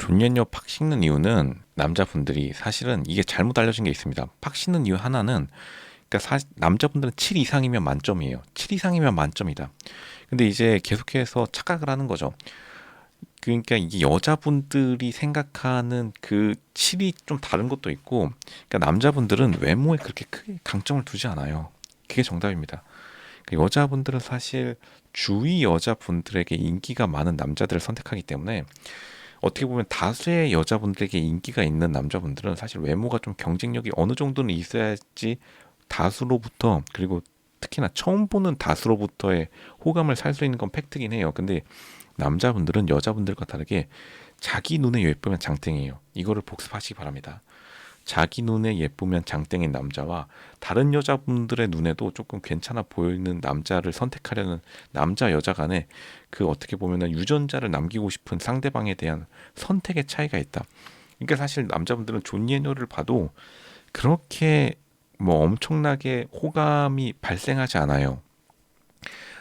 존예녀 팍 씹는 이유는 남자분들이 사실은 이게 잘못 알려진 게 있습니다. 팍 씹는 이유 하나는 남자분들은 7 이상이면 만점이에요. 7 이상이면 만점이다. 근데 이제 계속해서 착각을 하는 거죠. 그러니까 이게 여자분들이 생각하는 그 7이 좀 다른 것도 있고, 그러니까 남자분들은 외모에 그렇게 크게 강점을 두지 않아요. 그게 정답입니다. 그 여자분들은 사실 주위 여자분들에게 인기가 많은 남자들을 선택하기 때문에 어떻게 보면 다수의 여자분들에게 인기가 있는 남자분들은 사실 외모가 좀 경쟁력이 어느 정도는 있어야지 다수로부터, 그리고 특히나 처음 보는 다수로부터의 호감을 살 수 있는 건 팩트긴 해요. 근데 남자분들은 여자분들과 다르게 자기 눈에 예쁘면 장땡이에요. 이거를 복습하시기 바랍니다. 자기 눈에 예쁘면 장땡인 남자와 다른 여자분들의 눈에도 조금 괜찮아 보이는 남자를 선택하려는 남자 여자 간에 그 어떻게 보면은 유전자를 남기고 싶은 상대방에 대한 선택의 차이가 있다. 그러니까 사실 남자분들은 존예녀를 봐도 그렇게 뭐 엄청나게 호감이 발생하지 않아요.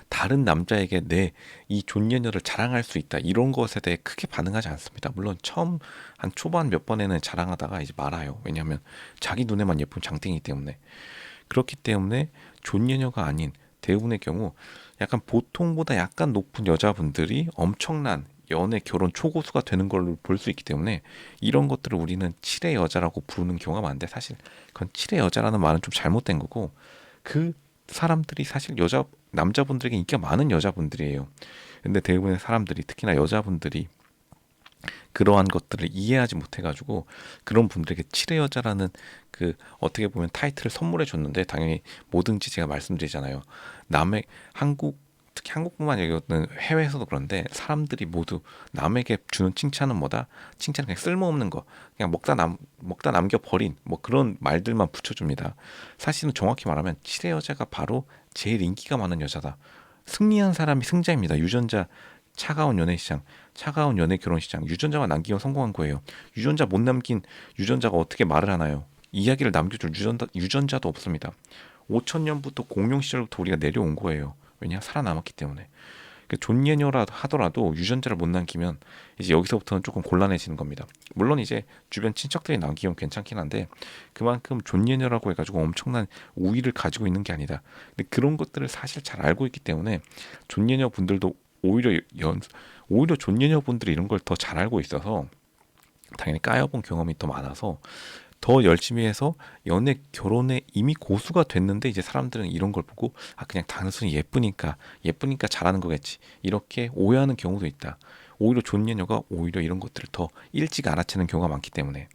다른 남자에게 내 이 존예녀를 자랑할 수 있다 이런 것에 대해 크게 반응하지 않습니다. 물론 처음 한 초반 몇 번에는 자랑하다가 이제 말아요. 왜냐하면 자기 눈에만 예쁜 장땡이기 때문에. 그렇기 때문에 존예녀가 아닌 대부분의 경우 약간 보통보다 약간 높은 여자분들이 엄청난 연애 결혼 초고수가 되는 걸로 볼 수 있기 때문에 이런 것들을 우리는 칠의 여자라고 부르는 경우가 많은데, 사실 그건 칠의 여자라는 말은 좀 잘못된 거고, 그 사람들이 사실 남자분들에게 인기가 많은 여자분들이에요. 근데 대부분의 사람들이, 특히나 여자분들이 그러한 것들을 이해하지 못해가지고 그런 분들에게 칠의 여자라는 그 어떻게 보면 타이틀을 선물해 줬는데, 당연히 뭐든지 제가 말씀드리잖아요. 남의 한국, 특히 한국뿐만 아니라 해외에서도 그런데 사람들이 모두 남에게 주는 칭찬은 뭐다? 칭찬은 그냥 쓸모없는 거, 그냥 먹다 남겨 버린 뭐 그런 말들만 붙여줍니다. 사실은 정확히 말하면 칠의 여자가 바로 제일 인기가 많은 여자다. 승리한 사람이 승자입니다. 유전자 차가운 연애 시장, 차가운 연애 결혼 시장, 유전자만 남기면 성공한 거예요. 유전자 못 남긴 유전자가 어떻게 말을 하나요? 이야기를 남겨줄 유전자도 없습니다. 5천 년부터 공룡 시절부터 우리가 내려온 거예요. 왜냐? 살아남았기 때문에. 그 존예녀라 하더라도 유전자를 못 남기면 이제 여기서부터는 조금 곤란해지는 겁니다. 물론 이제 주변 친척들이 남기면 괜찮긴 한데, 그만큼 존예녀라고 해가지고 엄청난 우위를 가지고 있는 게 아니다. 근데 그런 것들을 사실 잘 알고 있기 때문에 존예녀 분들도 오히려 오히려 존예녀 분들이 이런 걸 더 잘 알고 있어서 당연히 까여본 경험이 더 많아서 더 열심히 해서 연애 결혼에 이미 고수가 됐는데, 이제 사람들은 이런 걸 보고 그냥 단순히 예쁘니까 잘하는 거겠지 이렇게 오해하는 경우도 있다. 오히려 존예녀가 오히려 이런 것들을 더 일찍 알아채는 경우가 많기 때문에.